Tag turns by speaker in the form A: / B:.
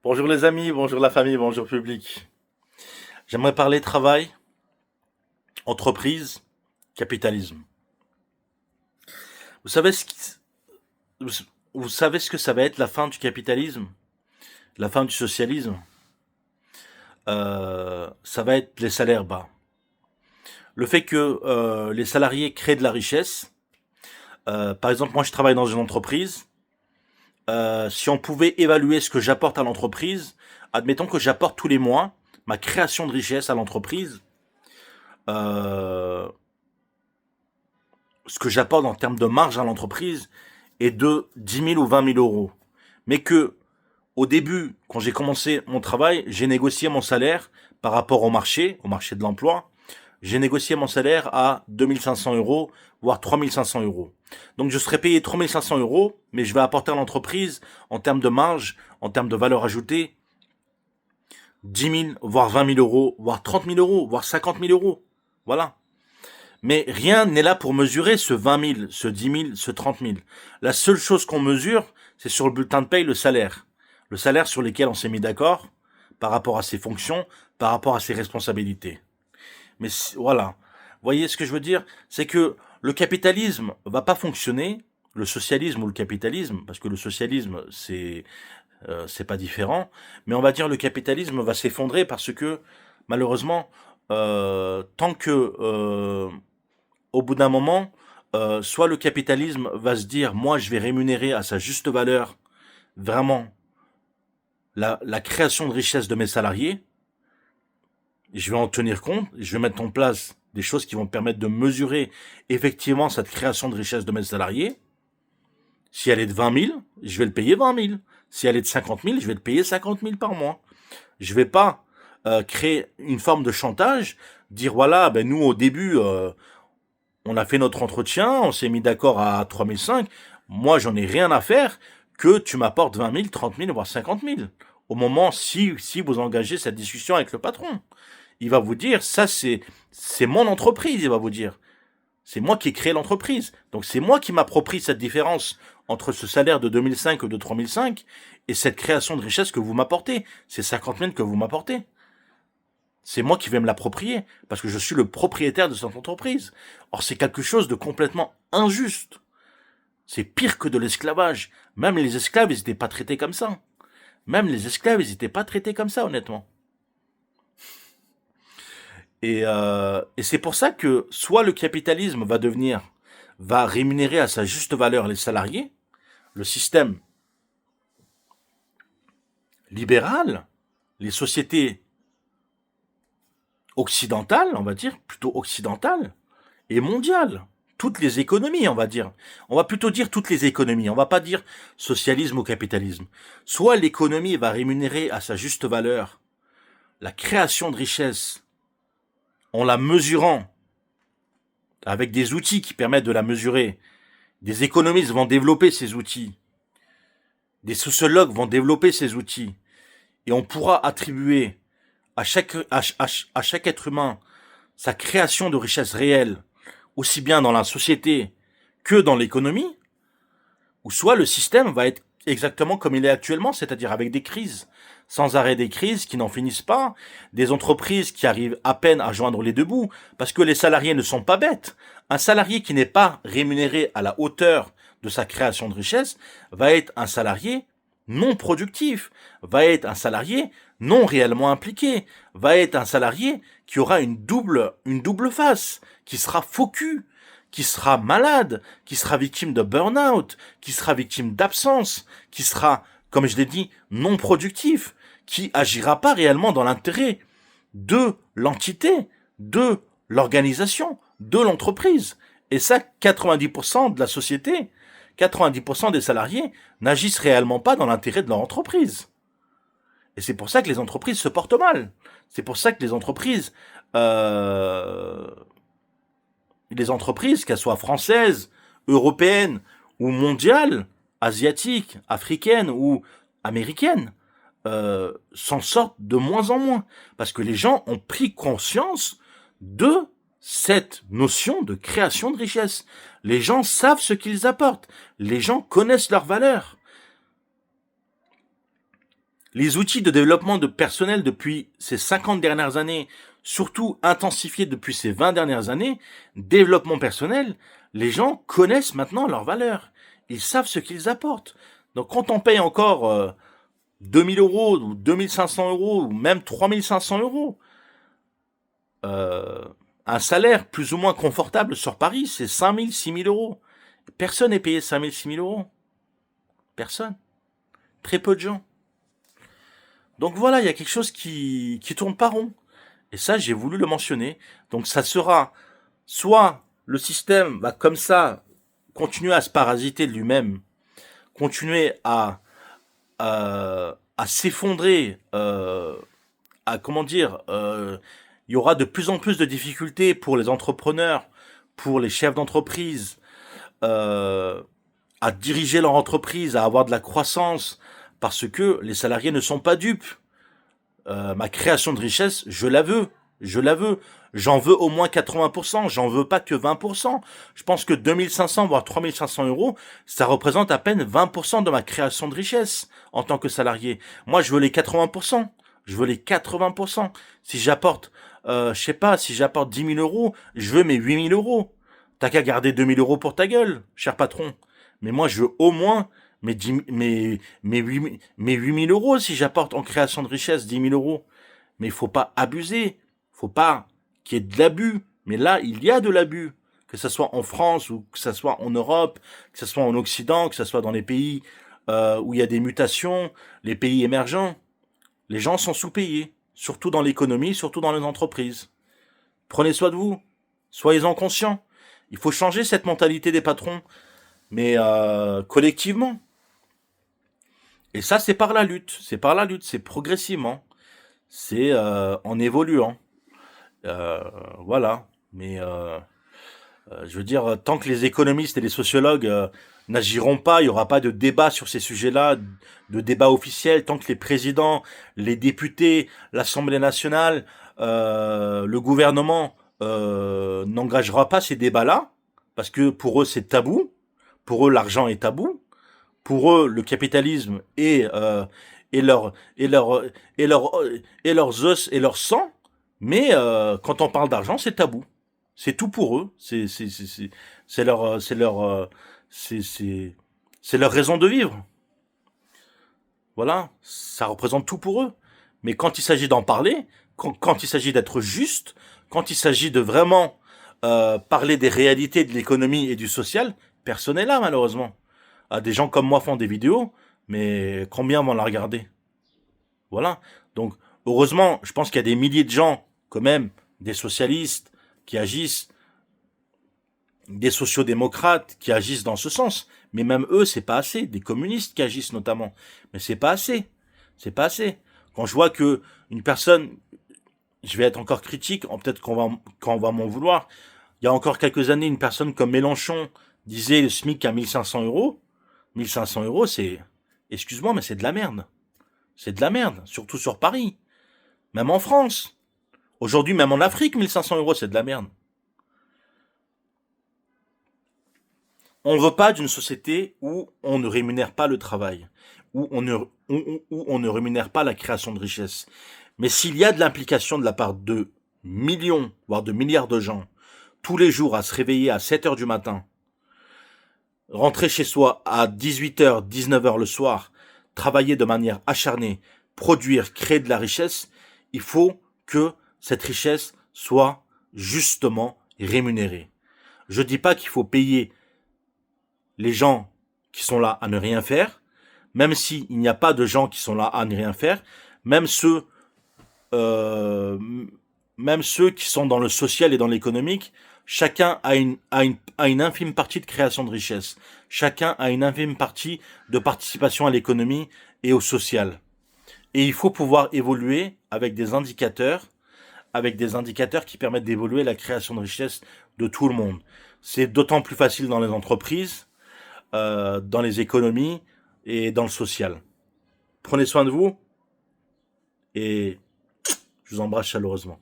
A: Bonjour les amis, bonjour la famille, bonjour public. J'aimerais parler travail, entreprise, capitalisme. Vous savez ce qui- vous vous savez ce que ça va être la fin du capitalisme, la fin du socialisme. Ça va être les salaires bas. Le fait que les salariés créent de la richesse. Par exemple, moi je travaille dans une entreprise. Si on pouvait évaluer ce que j'apporte à l'entreprise, admettons que j'apporte tous les mois ma création de richesse à l'entreprise. Euh, Ce que j'apporte en termes de marge à l'entreprise est de 10 000 ou 20 000 euros. Mais que, au début, quand j'ai commencé mon travail, j'ai négocié mon salaire par rapport au marché de l'emploi. J'ai négocié mon salaire à 2 500 euros, voire 3 500 euros. Donc je serais payé 3 500 euros, mais je vais apporter à l'entreprise, en termes de marge, en termes de valeur ajoutée, 10 000, voire 20 000 euros, voire 30 000 euros, voire 50 000 euros. Voilà. Mais rien n'est là pour mesurer ce 20 000, ce 10 000, ce 30 000. La seule chose qu'on mesure, c'est sur le bulletin de paye le salaire. Le salaire sur lequel on s'est mis d'accord par rapport à ses fonctions, par rapport à ses responsabilités. Mais voilà. Vous voyez ce que je veux dire? C'est que le capitalisme va pas fonctionner, le socialisme ou le capitalisme, parce que le socialisme, c'est pas différent, mais on va dire le capitalisme va s'effondrer parce que, malheureusement, tant que au bout d'un moment, soit le capitalisme va se dire, moi, je vais rémunérer à sa juste valeur vraiment la création de richesse de mes salariés, je vais en tenir compte, je vais mettre en place des choses qui vont permettre de mesurer effectivement cette création de richesse de mes salariés. Si elle est de 20 000, je vais le payer 20 000. Si elle est de 50 000, je vais le payer 50 000 par mois. Je vais pas créer une forme de chantage, dire voilà, ben nous au début, on a fait notre entretien, on s'est mis d'accord à 3005. Moi, j'en ai rien à faire que tu m'apportes 20 000, 30 000, voire 50 000. Au moment, si vous engagez cette discussion avec le patron, il va vous dire, ça, c'est mon entreprise, il va vous dire. C'est moi qui ai créé l'entreprise. Donc, c'est moi qui m'approprie cette différence entre ce salaire de 2005 ou de 3005 et cette création de richesse que vous m'apportez. C'est 50 000 que vous m'apportez. C'est moi qui vais me l'approprier, parce que je suis le propriétaire de cette entreprise. Or, c'est quelque chose de complètement injuste. C'est pire que de l'esclavage. Même les esclaves, ils n'étaient pas traités comme ça. Même les esclaves, ils n'étaient pas traités comme ça, honnêtement. Et c'est pour ça que soit le capitalisme va rémunérer à sa juste valeur les salariés, le système libéral, les sociétés occidentales, on va dire, plutôt occidentales, et mondiale. Toutes les économies, on va dire. On va plutôt dire toutes les économies. On va pas dire socialisme ou capitalisme. Soit l'économie va rémunérer à sa juste valeur la création de richesse en la mesurant avec des outils qui permettent de la mesurer. Des économistes vont développer ces outils. Des sociologues vont développer ces outils. Et on pourra attribuer à chaque être humain sa création de richesse réelle, aussi bien dans la société que dans l'économie, ou soit le système va être exactement comme il est actuellement, c'est-à-dire avec des crises, sans arrêt des crises qui n'en finissent pas, des entreprises qui arrivent à peine à joindre les deux bouts, parce que les salariés ne sont pas bêtes. Un salarié qui n'est pas rémunéré à la hauteur de sa création de richesse va être un salarié non productif, va être un salarié non réellement impliqué, va être un salarié qui aura une double face, qui sera faux cul, qui sera malade, qui sera victime de burn-out, qui sera victime d'absence, qui sera, comme je l'ai dit, non productif, qui agira pas réellement dans l'intérêt de l'entité, de l'organisation, de l'entreprise. Et ça, 90% de la société, 90% des salariés n'agissent réellement pas dans l'intérêt de leur entreprise. Et c'est pour ça que les entreprises se portent mal. C'est pour ça que euh, les entreprises, qu'elles soient françaises, européennes ou mondiales, asiatiques, africaines ou américaines, s'en sortent de moins en moins. Parce que les gens ont pris conscience de cette notion de création de richesse. Les gens savent ce qu'ils apportent. Les gens connaissent leurs valeurs. Les outils de développement de personnel depuis ces 50 dernières années, surtout intensifiés depuis ces 20 dernières années, développement personnel, les gens connaissent maintenant leur valeur. Ils savent ce qu'ils apportent. Donc quand on paye encore 2000 euros ou 2500 euros ou même 3500 euros, euh, un salaire plus ou moins confortable sur Paris, c'est 5000, 6000 euros. Personne n'est payé 5000, 6000 euros. Personne. Très peu de gens. Donc voilà, il y a quelque chose qui tourne pas rond. Et ça, j'ai voulu le mentionner. Donc ça sera soit le système va comme ça continuer à se parasiter de lui-même, continuer à s'effondrer, à comment dire, il y aura de plus en plus de difficultés pour les entrepreneurs, pour les chefs d'entreprise, euh, à diriger leur entreprise, à avoir de la croissance, parce que les salariés ne sont pas dupes. Ma création de richesse, je la veux. Je la veux. J'en veux au moins 80%. J'en veux pas que 20%. Je pense que 2500 voire 3500 euros, ça représente à peine 20% de ma création de richesse en tant que salarié. Moi, je veux les 80%. Je veux les 80%. Si j'apporte, je sais pas, si j'apporte 10 000 euros, je veux mes 8 000 euros. T'as qu'à garder 2 000 euros pour ta gueule, cher patron. Mais moi, je veux au moins mes 8 000 euros si j'apporte en création de richesse 10 000 euros. Mais il faut pas abuser. Faut pas qu'il y ait de l'abus. Mais là, il y a de l'abus. Que ce soit en France ou que ce soit en Europe, que ce soit en Occident, que ce soit dans les pays où il y a des mutations, les pays émergents. Les gens sont sous-payés. Surtout dans l'économie, surtout dans les entreprises. Prenez soin de vous. Soyez-en conscients. Il faut changer cette mentalité des patrons, mais collectivement. Et ça, c'est par la lutte. C'est par la lutte. C'est progressivement. C'est en évoluant. Voilà. Mais je veux dire, tant que les économistes et les sociologues n'agiront pas, il n'y aura pas de débat sur ces sujets-là, de débat officiel. Tant que les présidents, les députés, l'Assemblée nationale, le gouvernement n'engagera pas ces débats-là, parce que pour eux, c'est tabou. Pour eux, l'argent est tabou. Pour eux, le capitalisme est leur et leur et leur et leurs os et leur sang. Mais quand on parle d'argent, c'est tabou. C'est tout pour eux. C'est leur c'est leur raison de vivre. Voilà, ça représente tout pour eux. Mais quand il s'agit d'en parler, quand il s'agit d'être juste, quand il s'agit de vraiment parler des réalités de l'économie et du social, personne n'est là malheureusement. Des gens comme moi font des vidéos, mais combien vont la regarder? Voilà. Donc, heureusement, je pense qu'il y a des milliers de gens, quand même, des socialistes qui agissent, des sociodémocrates qui agissent dans ce sens. Mais même eux, c'est pas assez. Des communistes qui agissent notamment. Mais c'est pas assez. C'est pas assez. Quand je vois que une personne, je vais être encore critique, peut-être qu'on va m'en vouloir. Il y a encore quelques années, une personne comme Mélenchon disait le SMIC à 1500 euros. 1500 euros, c'est, excuse-moi, mais c'est de la merde. C'est de la merde, surtout sur Paris. Même en France. Aujourd'hui, même en Afrique, 1500 euros, c'est de la merde. On ne veut pas d'une société où on ne rémunère pas le travail, où on ne rémunère pas la création de richesse. Mais s'il y a de l'implication de la part de millions, voire de milliards de gens, tous les jours à se réveiller à 7 heures du matin, rentrer chez soi à 18h, 19h le soir, travailler de manière acharnée, produire, créer de la richesse, il faut que cette richesse soit justement rémunérée. Je dis pas qu'il faut payer les gens qui sont là à ne rien faire, même s'il n'y a pas de gens qui sont là à ne rien faire, même ceux, euh, même ceux qui sont dans le social et dans l'économique, chacun a une infime partie de création de richesse. Chacun a une infime partie de participation à l'économie et au social. Et il faut pouvoir évoluer avec des indicateurs qui permettent d'évoluer la création de richesse de tout le monde. C'est d'autant plus facile dans les entreprises, dans les économies et dans le social. Prenez soin de vous et je vous embrasse chaleureusement.